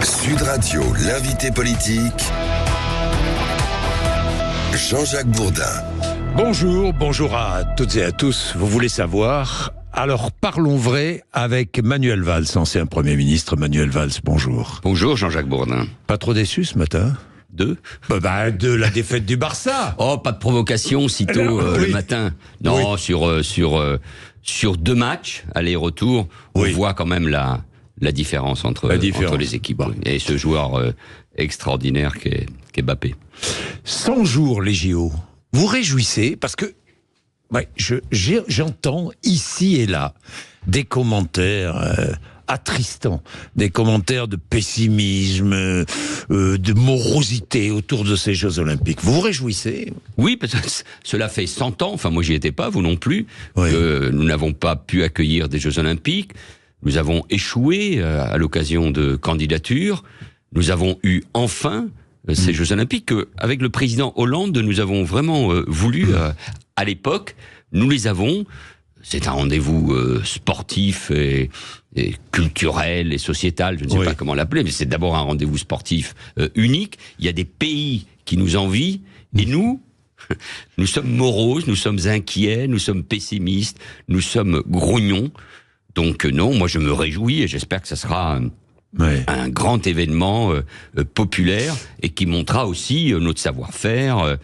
Sud Radio, l'invité politique, Jean-Jacques Bourdin. Bonjour à toutes et à tous. Vous voulez savoir? Alors parlons vrai avec Manuel Valls, ancien Premier ministre. Manuel Valls, bonjour. Bonjour Jean-Jacques Bourdin. Pas trop déçu ce matin? De la défaite du Barça. Oh, pas de provocation sitôt oui. le matin. Non, oui. sur 2 matchs, aller-retour, on voit quand même la différence entre les équipes. Bon. Et ce joueur extraordinaire qu'est Mbappé. 100 jours les JO. Vous réjouissez parce que j'entends ici et là des commentaires attristants, des commentaires de pessimisme, de morosité autour de ces Jeux Olympiques. Vous vous réjouissez? Oui, parce que cela fait 100 ans, enfin moi j'y étais pas, vous non plus, que nous n'avons pas pu accueillir des Jeux Olympiques. Nous avons échoué à l'occasion de candidatures. Nous avons eu enfin ces Jeux Olympiques avec le président Hollande, nous avons vraiment voulu, à l'époque, nous les avons. C'est un rendez-vous sportif et culturel et sociétal, je ne sais pas comment l'appeler, mais c'est d'abord un rendez-vous sportif unique. Il y a des pays qui nous envient, et nous sommes moroses, nous sommes inquiets, nous sommes pessimistes, nous sommes grognons. Donc non, moi je me réjouis et j'espère que ça sera un grand événement populaire et qui montrera aussi notre savoir-faire,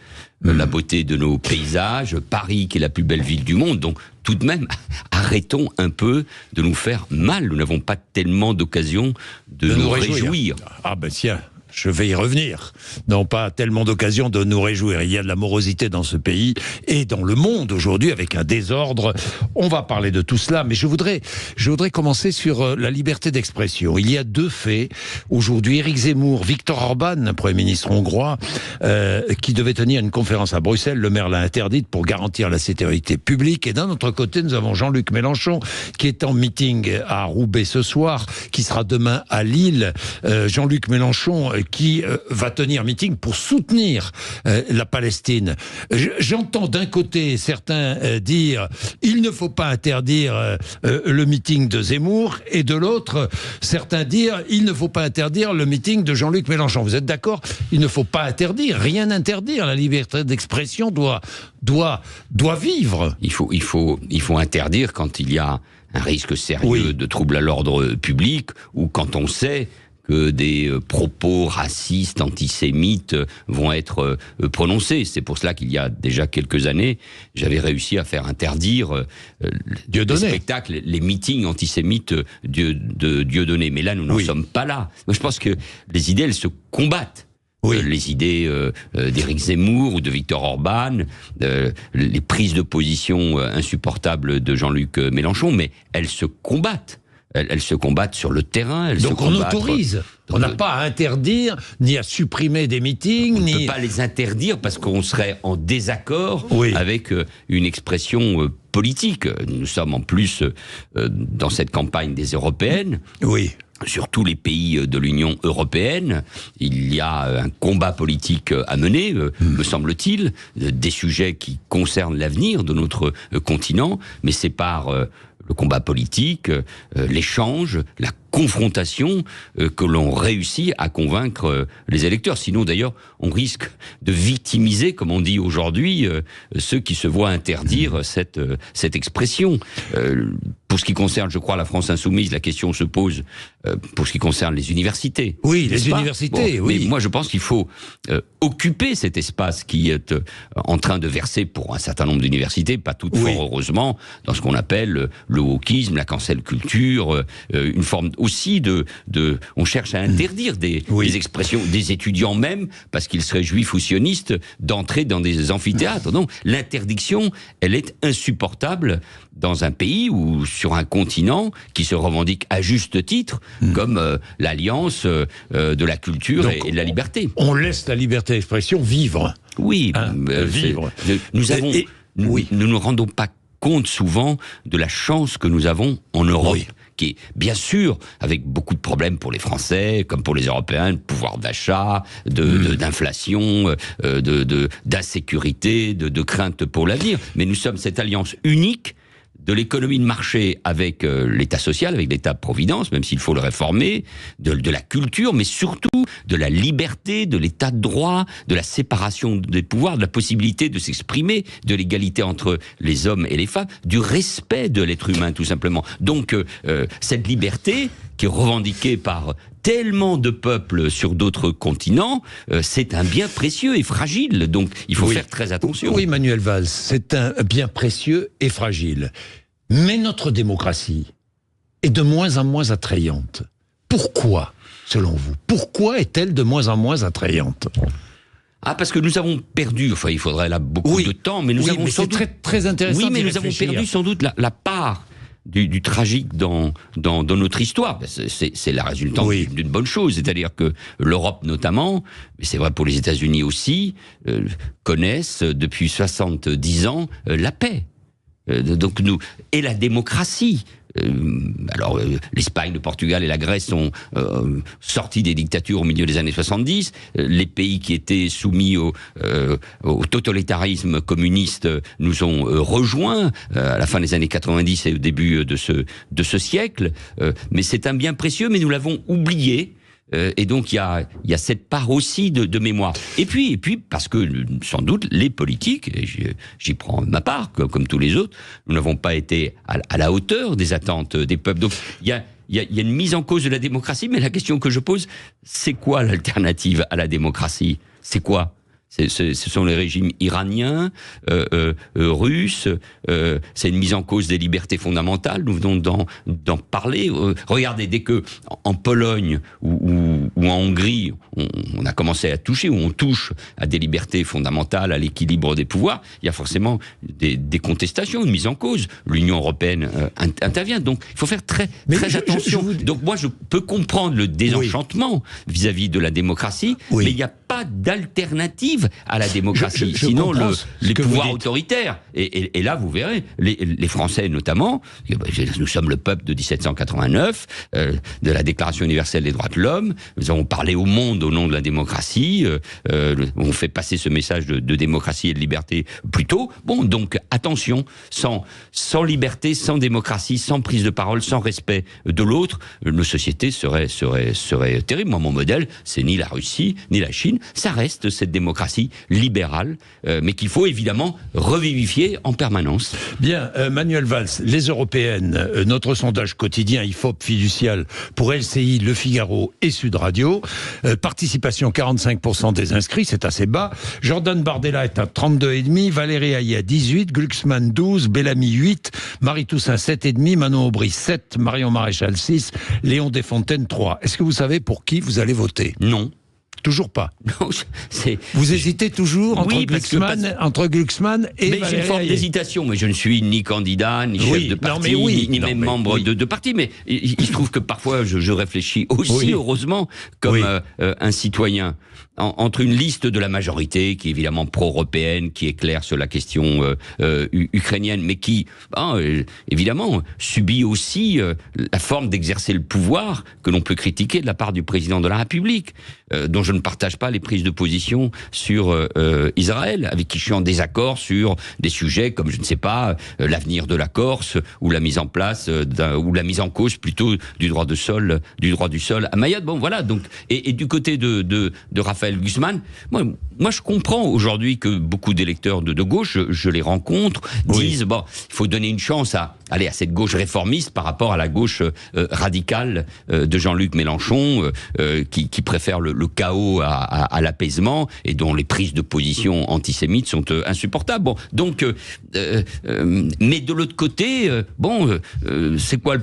la beauté de nos paysages, Paris qui est la plus belle ville du monde. Donc tout de même, arrêtons un peu de nous faire mal. Nous n'avons pas tellement d'occasion de nous réjouir. Ah ben tiens, je vais y revenir. Non, pas tellement d'occasion de nous réjouir. Il y a de la morosité dans ce pays et dans le monde aujourd'hui avec un désordre. On va parler de tout cela, mais je voudrais commencer sur la liberté d'expression. Il y a 2 faits. Aujourd'hui, Éric Zemmour, Viktor Orban, Premier ministre hongrois, qui devait tenir une conférence à Bruxelles. Le maire l'a interdite pour garantir la sécurité publique. Et d'un autre côté, nous avons Jean-Luc Mélenchon, qui est en meeting à Roubaix ce soir, qui sera demain à Lille. Jean-Luc Mélenchon, qui va tenir meeting pour soutenir la Palestine. J'entends d'un côté certains dire il ne faut pas interdire le meeting de Zemmour, et de l'autre certains dire il ne faut pas interdire le meeting de Jean-Luc Mélenchon. Vous êtes d'accord? Il ne faut pas interdire, rien interdire. La liberté d'expression doit vivre. Il faut interdire quand il y a un risque sérieux de trouble à l'ordre public, ou quand on sait que des propos racistes, antisémites vont être prononcés. C'est pour cela qu'il y a déjà quelques années, j'avais réussi à faire interdire les spectacles, les meetings antisémites de Dieudonné. Mais là, nous n'en sommes pas là. Moi, je pense que les idées, elles se combattent. Les idées d'Éric Zemmour ou de Viktor Orban, les prises de position insupportables de Jean-Luc Mélenchon, mais elles se combattent. Elles se combattent sur le terrain. Donc on autorise. On n'a pas à interdire, ni à supprimer des meetings. On ne peut pas les interdire parce qu'on serait en désaccord avec une expression politique. Nous sommes en plus dans cette campagne des européennes. Sur tous les pays de l'Union européenne, il y a un combat politique à mener, me semble-t-il, des sujets qui concernent l'avenir de notre continent, mais c'est par le combat politique, l'échange, la confrontation que l'on réussit à convaincre les électeurs. Sinon, d'ailleurs, on risque de victimiser, comme on dit aujourd'hui, ceux qui se voient interdire cette expression. Pour ce qui concerne, je crois, la France insoumise, la question se pose pour ce qui concerne les universités. Les universités, Mais moi, je pense qu'il faut occuper cet espace qui est en train de verser pour un certain nombre d'universités, pas toutes fort heureusement, dans ce qu'on appelle le wokisme, la cancel culture, une forme aussi on cherche à interdire des expressions, des étudiants même, parce qu'ils seraient juifs ou sionistes, d'entrer dans des amphithéâtres. Non, l'interdiction, elle est insupportable dans un pays ou sur un continent qui se revendique à juste titre comme l'alliance de la culture et de la liberté. On laisse la liberté d'expression vivre. Vivre. Nous ne nous rendons pas compte souvent de la chance que nous avons en Europe. Qui est, bien sûr, avec beaucoup de problèmes pour les Français, comme pour les Européens, de pouvoir d'achat, d'inflation, d'insécurité, de crainte pour l'avenir. Mais nous sommes cette alliance unique de l'économie de marché avec l'État social, avec l'État-providence, même s'il faut le réformer, de la culture, mais surtout de la liberté, de l'État de droit, de la séparation des pouvoirs, de la possibilité de s'exprimer, de l'égalité entre les hommes et les femmes, du respect de l'être humain, tout simplement. Donc, cette liberté, qui est revendiquée par tellement de peuples sur d'autres continents, c'est un bien précieux et fragile. Donc, il faut faire très attention. Oui, Manuel Valls, c'est un bien précieux et fragile. Mais notre démocratie est de moins en moins attrayante. Pourquoi, selon vous? Pourquoi est-elle de moins en moins attrayante? Parce que nous avons perdu, enfin il faudrait là beaucoup de temps, mais nous avons sans doute... très, très intéressant. Oui, mais nous avons perdu sans doute la part du tragique dans notre histoire. C'est la résultante d'une bonne chose, c'est-à-dire que l'Europe notamment, mais c'est vrai pour les États-Unis aussi, connaissent depuis 70 ans la paix. Donc nous, et la démocratie. L'Espagne, le Portugal et la Grèce sont sortis des dictatures au milieu des années 70. Les pays qui étaient soumis au totalitarisme communiste nous ont rejoints à la fin des années 90 et au début de ce siècle. Mais c'est un bien précieux, mais nous l'avons oublié. Et donc il y a cette part aussi de mémoire. Et puis parce que sans doute les politiques, et j'y prends ma part comme tous les autres, nous n'avons pas été à la hauteur des attentes des peuples. Donc il y a une mise en cause de la démocratie, mais la question que je pose, c'est quoi l'alternative à la démocratie? C'est quoi? Ce sont les régimes iraniens, russes, c'est une mise en cause des libertés fondamentales, nous venons d'en parler. Regardez, dès que en Pologne ou en Hongrie, on a commencé à toucher, ou on touche à des libertés fondamentales, à l'équilibre des pouvoirs, il y a forcément des contestations, une mise en cause. L'Union européenne intervient, donc il faut faire très attention. Donc moi je peux comprendre le désenchantement vis-à-vis de la démocratie, mais il n'y a pas d'alternative à la démocratie, sinon les pouvoirs autoritaires. Et là, vous verrez, les Français notamment, nous sommes le peuple de 1789, de la Déclaration universelle des droits de l'homme, nous avons parlé au monde au nom de la démocratie, on fait passer ce message de démocratie et de liberté plus tôt. Bon, donc attention, sans liberté, sans démocratie, sans prise de parole, sans respect de l'autre, nos sociétés seraient terribles. Moi, mon modèle, c'est ni la Russie, ni la Chine, ça reste cette démocratie libérale, mais qu'il faut évidemment revivifier en permanence. Bien, Manuel Valls, les européennes, notre sondage quotidien IFOP fiducial pour LCI, Le Figaro et Sud Radio, participation 45% des inscrits, c'est assez bas. Jordan Bardella est à 32,5, Valérie Haye à 18, Glucksmann 12, Bellamy 8, Marie Toussaint 7,5, Manon Aubry 7, Marion Maréchal 6, Léon Desfontaines 3. Est-ce que vous savez pour qui vous allez voter? Non. Toujours pas. Non, vous hésitez toujours entre Glucksmann et mais j'ai une forme d'hésitation, mais je ne suis ni candidat, ni chef de parti, ni même membre de parti. Mais il se trouve que parfois je réfléchis aussi, heureusement, comme un citoyen. Entre une liste de la majorité, qui est évidemment pro-européenne, qui est claire sur la question ukrainienne, mais qui, évidemment, subit aussi la forme d'exercer le pouvoir que l'on peut critiquer de la part du président de la République, dont je ne partage pas les prises de position sur Israël, avec qui je suis en désaccord sur des sujets comme, je ne sais pas, l'avenir de la Corse, ou la mise en place, ou la mise en cause plutôt du droit du sol à Mayotte. Bon, voilà. Donc, et du côté de Raphaël Glucksmann, moi je comprends aujourd'hui que beaucoup d'électeurs de gauche, je les rencontre, disent bon, il faut donner une chance à cette gauche réformiste par rapport à la gauche radicale de Jean-Luc Mélenchon, qui préfère le chaos à l'apaisement, et dont les prises de position antisémites sont insupportables. Bon, donc, mais de l'autre côté, c'est quoi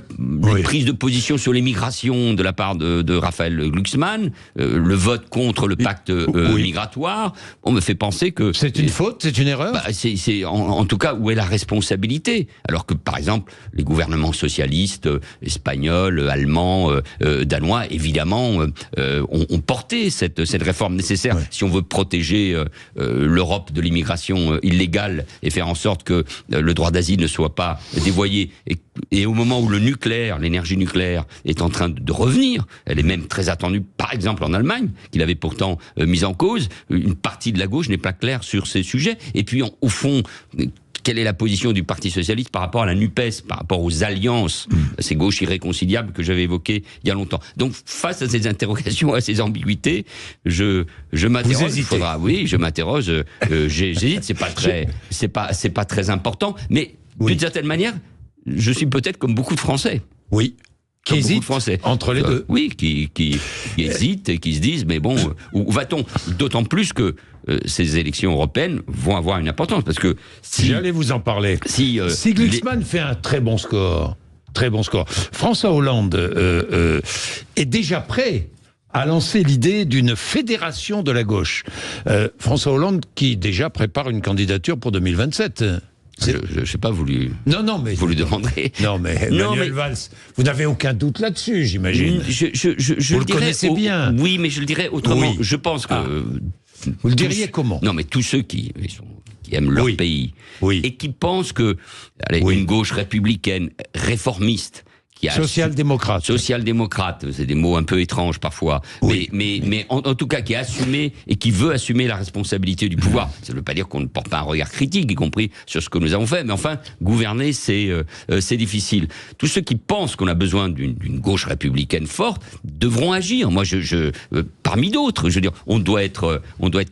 les prises de position sur l'immigration de la part de Raphaël Glucksmann, le vote contre le pacte migratoire, on me fait penser que... C'est une faute, c'est une erreur. C'est en tout cas, où est la responsabilité? Alors que, par exemple, les gouvernements socialistes, espagnols, allemands, danois, évidemment, ont porté cette réforme nécessaire si on veut protéger l'Europe de l'immigration illégale et faire en sorte que le droit d'asile ne soit pas dévoyé. Et au moment où l'énergie nucléaire est en train de revenir, elle est même très attendue, par exemple en Allemagne, qu'il avait pourtant mise en cause, une partie de la gauche n'est pas claire sur ces sujets. Et puis, au fond, quelle est la position du Parti socialiste par rapport à la NUPES, par rapport aux alliances, ces gauches irréconciliables que j'avais évoquées il y a longtemps. Donc, face à ces interrogations, à ces ambiguïtés, je m'interroge. Je m'interroge. J'hésite. C'est pas très important. Mais d'une certaine manière, je suis peut-être comme beaucoup de Français. Oui. Qui hésitent entre les deux. Oui, qui hésitent et qui se disent, mais bon, où va-t-on? D'autant plus que ces élections européennes vont avoir une importance, parce que j'allais vous en parler. Si Glucksmann fait un très bon score, François Hollande est déjà prêt à lancer l'idée d'une fédération de la gauche. François Hollande qui déjà prépare une candidature pour 2027. Je ne sais pas, vous lui demanderez. Non, mais Manuel Valls, vous n'avez aucun doute là-dessus, j'imagine. Vous le connaissez bien. Oui, mais je le dirais autrement. Oui. Je pense que... Vous le diriez comment? Non, mais tous ceux qui aiment leur pays et qui pensent que une gauche républicaine, réformiste, social-démocrate. Social-démocrate, c'est des mots un peu étranges parfois, mais en tout cas qui a assumé et qui veut assumer la responsabilité du pouvoir. Ça ne veut pas dire qu'on ne porte pas un regard critique, y compris sur ce que nous avons fait, mais enfin, gouverner, c'est difficile. Tous ceux qui pensent qu'on a besoin d'une gauche républicaine forte devront agir. Moi, parmi d'autres, je veux dire, on doit être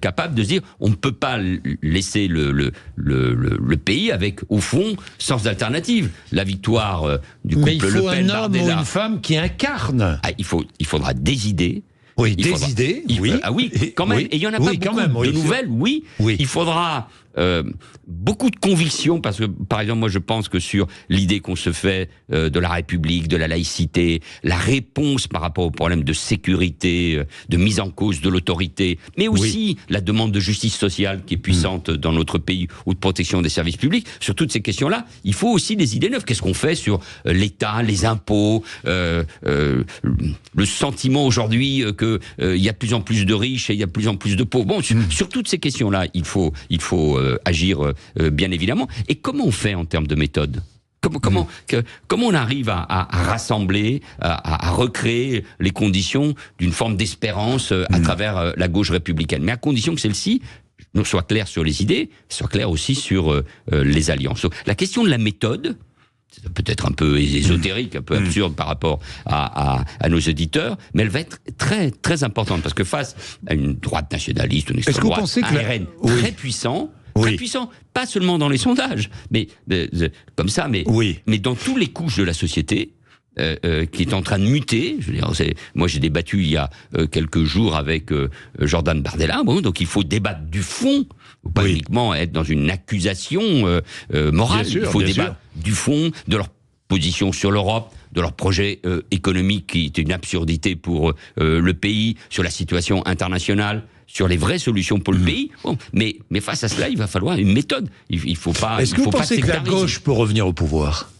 capable de se dire, on ne peut pas laisser le pays avec, au fond, sans alternative. La victoire du couple Le Pen, un homme ou une femme qui incarne. Il faudra des idées. Oui, des idées. Quand même. Et il y en a pas beaucoup de nouvelles. Oui. Il faudra beaucoup de conviction, parce que, par exemple, moi je pense que sur l'idée qu'on se fait de la République, de la laïcité, la réponse par rapport au problème de sécurité, de mise en cause de l'autorité, mais aussi la demande de justice sociale qui est puissante dans notre pays, ou de protection des services publics, sur toutes ces questions-là, il faut aussi des idées neuves. Qu'est-ce qu'on fait sur l'État, les impôts, le sentiment aujourd'hui qu'il y a de plus en plus de riches et il y a de plus en plus de pauvres. Bon, sur toutes ces questions-là, il faut agir bien évidemment. Et comment on fait en termes de méthode ? Comment on arrive à rassembler, à recréer les conditions d'une forme d'espérance à travers la gauche républicaine, mais à condition que celle-ci soit claire sur les idées, soit claire aussi sur les alliances. Donc, la question de la méthode, c'est peut-être un peu ésotérique, un peu absurde par rapport à nos auditeurs, mais elle va être très, très importante, parce que face à une droite nationaliste, une extrême droite, un RN très puissant, pas seulement dans les sondages, mais comme ça, mais dans toutes les couches de la société, qui est en train de muter. Je veux dire, moi j'ai débattu il y a quelques jours avec Jordan Bardella. Bon, donc il faut débattre du fond, faut pas uniquement être dans une accusation morale. Il faut débattre du fond, de leur position sur l'Europe, de leur projet économique qui est une absurdité pour le pays, sur la situation internationale, sur les vraies solutions pour le pays. Bon, mais face à cela, il va falloir une méthode. Il faut pas. Est-ce que vous pensez que la gauche peut revenir au pouvoir ?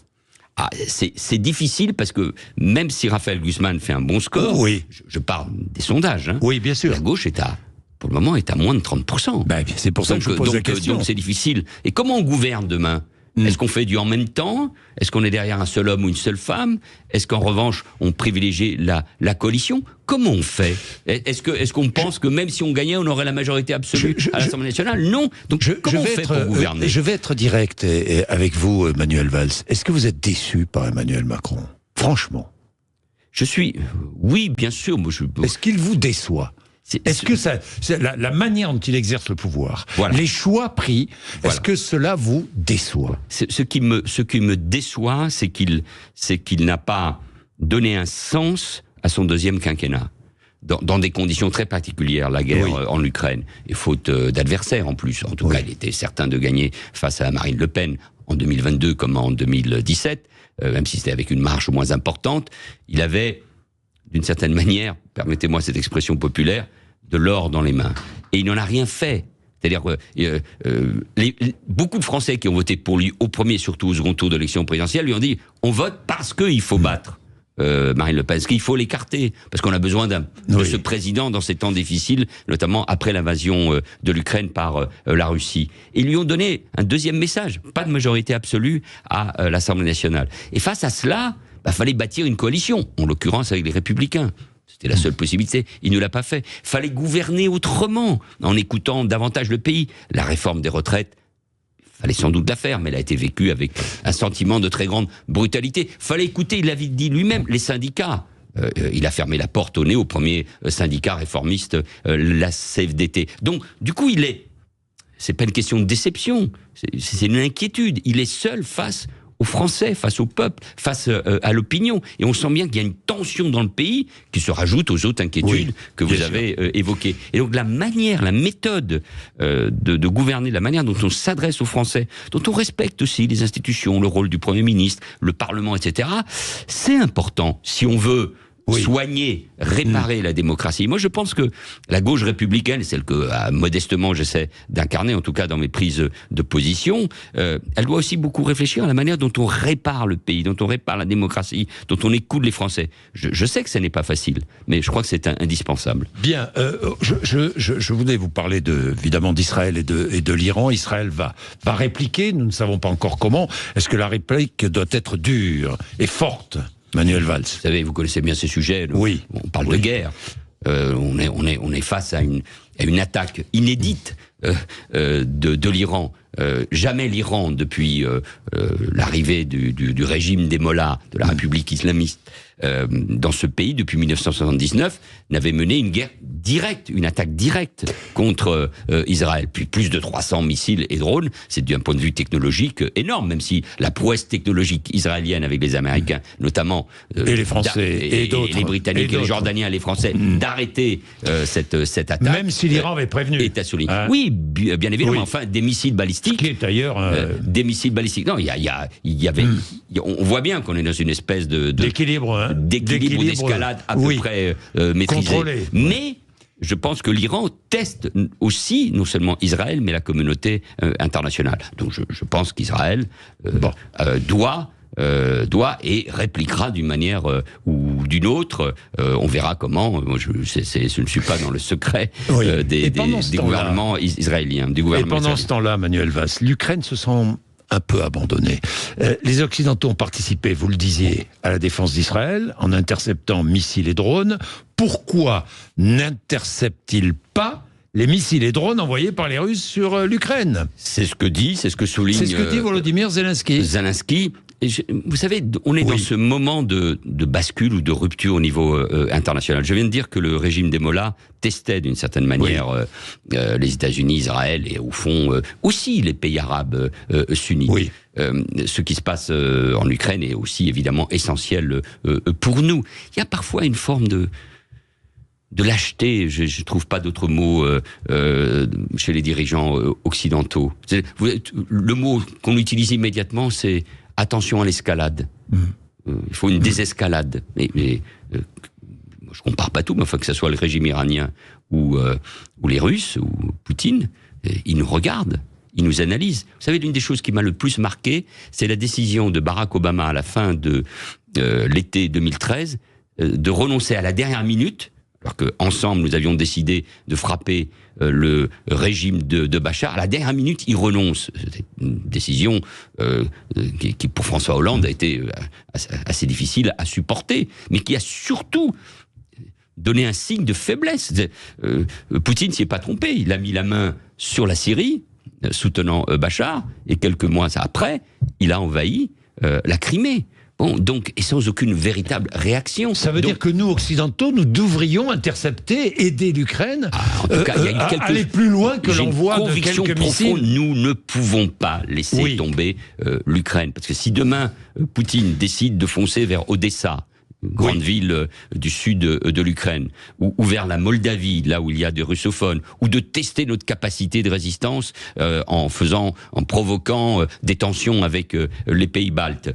C'est difficile, parce que même si Raphaël Glucksmann fait un bon score, je parle des sondages. Hein, oui, bien sûr. La gauche pour le moment, est à moins de 30%. C'est pour ça que je vous pose la question. Donc c'est difficile. Et comment on gouverne demain ? Est-ce qu'on fait du en même temps ? Est-ce qu'on est derrière un seul homme ou une seule femme ? Est-ce qu'en revanche, on privilégie la coalition ? Comment on fait ? Est-ce qu'on pense que même si on gagnait, on aurait la majorité absolue à l'Assemblée nationale ? Non. Donc comment on fait pour gouverner ? Je vais être direct avec vous, Manuel Valls. Est-ce que vous êtes déçu par Emmanuel Macron ? Franchement. Oui, bien sûr. Est-ce qu'il vous déçoit ? Est-ce que la manière dont il exerce le pouvoir, les choix pris, est-ce que cela vous déçoit ? Ce qui me déçoit, c'est qu'il n'a pas donné un sens à son deuxième quinquennat, dans des conditions très particulières, la guerre en Ukraine, et faute d'adversaires en plus. En tout cas, il était certain de gagner face à Marine Le Pen en 2022 comme en 2017, même si c'était avec une marge moins importante. Il avait, d'une certaine manière, permettez-moi cette expression populaire, de l'or dans les mains. Et il n'en a rien fait. C'est-à-dire que beaucoup de Français qui ont voté pour lui au premier, surtout au second tour de l'élection présidentielle, lui ont dit « on vote parce qu'il faut battre Marine Le Pen, parce qu'il faut l'écarter, parce qu'on a besoin de ce président dans ces temps difficiles, notamment après l'invasion de l'Ukraine par la Russie. » Et ils lui ont donné un deuxième message, pas de majorité absolue à l'Assemblée nationale. Et face à cela, fallait bâtir une coalition, en l'occurrence avec les Républicains. C'était la seule possibilité. Il ne l'a pas fait. Fallait gouverner autrement, en écoutant davantage le pays. La réforme des retraites, fallait sans doute la faire, mais elle a été vécue avec un sentiment de très grande brutalité. Fallait écouter, il l'avait dit lui-même, les syndicats. Il a fermé la porte au nez au premier syndicat réformiste, la CFDT. Donc, du coup, c'est pas une question de déception, c'est une inquiétude. Il est seul face aux Français, face au peuple, face à l'opinion. Et on sent bien qu'il y a une tension dans le pays qui se rajoute aux autres inquiétudes que vous avez évoquées. Et donc la méthode de gouverner, la manière dont on s'adresse aux Français, dont on respecte aussi les institutions, le rôle du Premier ministre, le Parlement, etc., c'est important si on veut soigner, réparer la démocratie. Moi, je pense que la gauche républicaine, celle que modestement j'essaie d'incarner, en tout cas dans mes prises de position, elle doit aussi beaucoup réfléchir à la manière dont on répare le pays, dont on répare la démocratie, dont on écoute les Français. Je sais que ce n'est pas facile, mais je crois que c'est indispensable. Bien, je voulais vous parler évidemment d'Israël et de l'Iran. Israël va répliquer, nous ne savons pas encore comment. Est-ce que la réplique doit être dure et forte ? Manuel Valls. Vous savez, vous connaissez bien ces sujets. On parle de guerre. On est face à une attaque inédite de l'Iran. Jamais l'Iran, depuis l'arrivée du régime des Mollahs, de la République islamiste, dans ce pays, depuis 1979, n'avait mené une guerre directe, une attaque directe contre Israël. Puis plus de 300 missiles et drones, c'est d'un point de vue technologique énorme, même si la prouesse technologique israélienne avec les Américains, notamment... et les Français, et les Britanniques, et les Jordaniens, les Français, d'arrêter cette attaque. Même si l'Iran avait prévenu. Est à souligner. Oui, bien évidemment, enfin, des missiles balistiques... Qui est d'ailleurs... des missiles balistiques. Non, il y avait... On voit bien qu'on est dans une espèce d'équilibre, d'équilibre, d'escalade à peu près maîtrisée. Contrôlé. Mais je pense que l'Iran teste aussi, non seulement Israël, mais la communauté internationale. Donc je pense qu'Israël doit et répliquera d'une manière ou d'une autre. On verra comment. Moi, je ne suis pas dans le secret des gouvernements israéliens. Et pendant ce temps-là, Manuel Valls, l'Ukraine se sent un peu abandonnée. Les Occidentaux ont participé, vous le disiez, à la défense d'Israël en interceptant missiles et drones. Pourquoi n'interceptent-ils pas les missiles et drones envoyés par les Russes sur l'Ukraine? C'est ce que souligne... C'est ce que dit Volodymyr Zelensky. Vous savez, on est dans ce moment de bascule ou de rupture au niveau international. Je viens de dire que le régime des Mollahs testait d'une certaine manière les États-Unis, Israël et au fond aussi les pays arabes sunnites. Ce qui se passe en Ukraine est aussi évidemment essentiel pour nous. Il y a parfois une forme de lâcheté, je trouve pas d'autre mot chez les dirigeants occidentaux. Le mot qu'on utilise immédiatement, c'est attention à l'escalade. Il faut une désescalade. Mais je compare pas tout, mais enfin que ce soit le régime iranien ou les Russes ou Poutine, ils nous regardent, ils nous analysent. Vous savez, l'une des choses qui m'a le plus marqué, c'est la décision de Barack Obama à la fin de l'été 2013 de renoncer à la dernière minute, alors qu'ensemble nous avions décidé de frapper le régime de Bachar. À la dernière minute, il renonce. C'était une décision qui, pour François Hollande, a été assez difficile à supporter, mais qui a surtout donné un signe de faiblesse. Poutine s'y est pas trompé. Il a mis la main sur la Syrie, soutenant Bachar, et quelques mois après, il a envahi la Crimée. Bon, donc, et sans aucune véritable réaction. Ça veut dire que nous, Occidentaux, nous devrions intercepter, aider l'Ukraine en tout cas, il y a aller plus loin que l'envoi de quelques missiles. Nous ne pouvons pas laisser tomber l'Ukraine. Parce que si demain, Poutine décide de foncer vers Odessa, grande ville du sud de l'Ukraine, ou vers la Moldavie, là où il y a des russophones, ou de tester notre capacité de résistance en provoquant des tensions avec les pays baltes.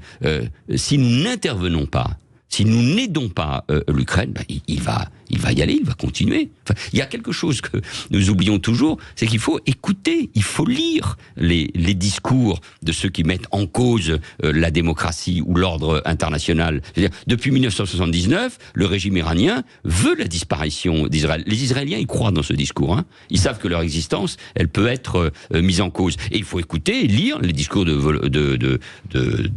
Si nous n'intervenons pas, si nous n'aidons pas l'Ukraine, il va y aller, il va continuer. Enfin, il y a quelque chose que nous oublions toujours, c'est qu'il faut écouter, il faut lire les discours de ceux qui mettent en cause la démocratie ou l'ordre international. C'est-à-dire, depuis 1979, le régime iranien veut la disparition d'Israël. Les Israéliens y croient dans ce discours. Ils savent que leur existence, elle peut être mise en cause. Et il faut écouter et lire les discours de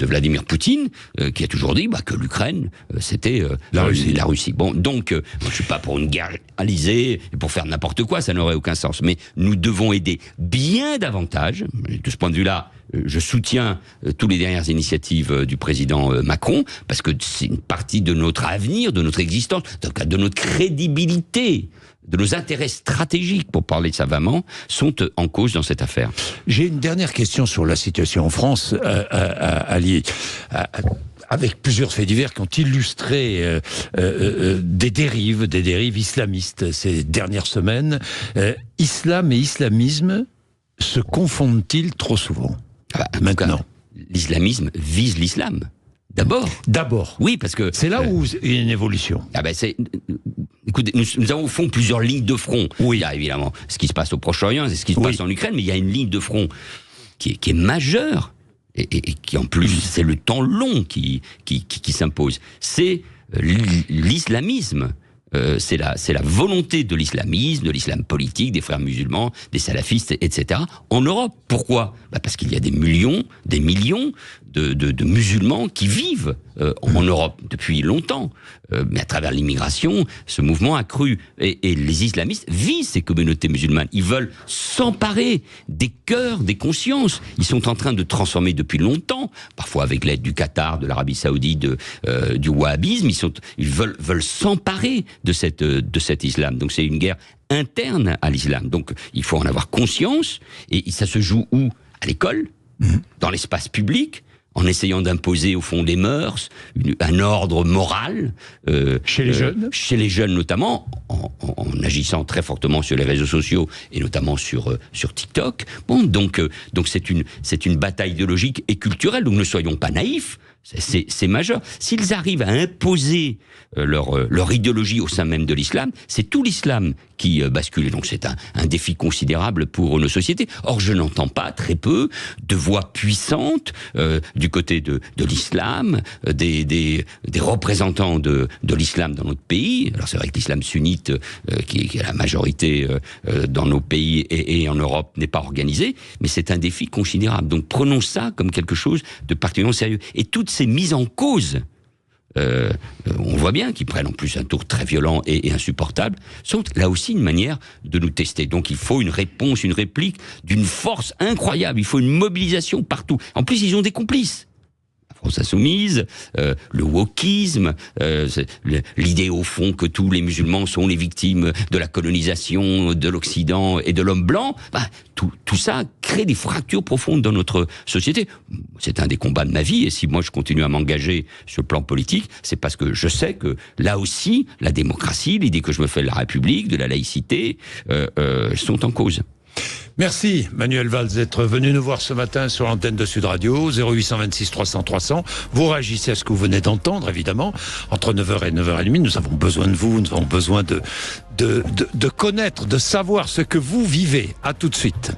Vladimir Poutine, qui a toujours dit que l'Ukraine, c'était la Russie. Bon, donc, je suis suis pas pour une guerre généralisée et pour faire n'importe quoi, ça n'aurait aucun sens. Mais nous devons aider bien davantage. De ce point de vue-là, je soutiens toutes les dernières initiatives du président Macron, parce que c'est une partie de notre avenir, de notre existence, de notre crédibilité, de nos intérêts stratégiques, pour parler savamment, sont en cause dans cette affaire. J'ai une dernière question sur la situation en France, avec plusieurs faits divers qui ont illustré des dérives islamistes ces dernières semaines. Islam et islamisme se confondent-ils trop souvent maintenant? L'islamisme vise l'islam. D'abord. Oui, parce que... C'est là où il y a une évolution. Écoutez, nous avons au fond plusieurs lignes de front. Oui. Il y a évidemment ce qui se passe au Proche-Orient, c'est ce qui se passe en Ukraine, mais il y a une ligne de front qui est majeure, et qui en plus, c'est le temps long qui s'impose. C'est l'islamisme. C'est la volonté de l'islamisme, de l'islam politique, des frères musulmans, des salafistes, etc. en Europe. Pourquoi ? Parce qu'il y a des millions de musulmans qui vivent en Europe depuis longtemps. Mais à travers l'immigration, ce mouvement a cru. Et les islamistes visent ces communautés musulmanes. Ils veulent s'emparer des cœurs, des consciences. Ils sont en train de transformer depuis longtemps, parfois avec l'aide du Qatar, de l'Arabie Saoudite, du wahhabisme. Ils veulent s'emparer de cet islam. Donc c'est une guerre interne à l'islam. Donc il faut en avoir conscience. Et ça se joue où ? À l'école, dans l'espace public, en essayant d'imposer au fond des mœurs, un ordre moral. Chez les jeunes ? Chez les jeunes notamment, en agissant très fortement sur les réseaux sociaux, et notamment sur TikTok. Donc c'est une bataille idéologique et culturelle, donc ne soyons pas naïfs. C'est majeur. S'ils arrivent à imposer leur idéologie au sein même de l'islam, c'est tout l'islam qui bascule. Et donc c'est un défi considérable pour nos sociétés. Or, je n'entends pas, très peu, de voix puissantes du côté de l'islam, des représentants de l'islam dans notre pays. Alors c'est vrai que l'islam sunnite, qui est la majorité dans nos pays et en Europe, n'est pas organisé, mais c'est un défi considérable. Donc prenons ça comme quelque chose de particulièrement sérieux. Et toutes ces mises en cause, on voit bien qu'ils prennent en plus un tour très violent et insupportable, sont là aussi une manière de nous tester. Donc il faut une réponse, une réplique d'une force incroyable. Il faut une mobilisation partout. En plus, ils ont des complices. La France insoumise, le wokisme, l'idée au fond que tous les musulmans sont les victimes de la colonisation de l'Occident et de l'homme blanc, tout ça crée des fractures profondes dans notre société. C'est un des combats de ma vie, et si moi je continue à m'engager sur le plan politique, c'est parce que je sais que là aussi, la démocratie, l'idée que je me fais de la République, de la laïcité, sont en cause. Merci Manuel Valls d'être venu nous voir ce matin sur l'antenne de Sud Radio, 0826 300 300. Vous réagissez à ce que vous venez d'entendre, évidemment. Entre 9h et 9h30, nous avons besoin de vous, nous avons besoin de connaître, de savoir ce que vous vivez. À tout de suite.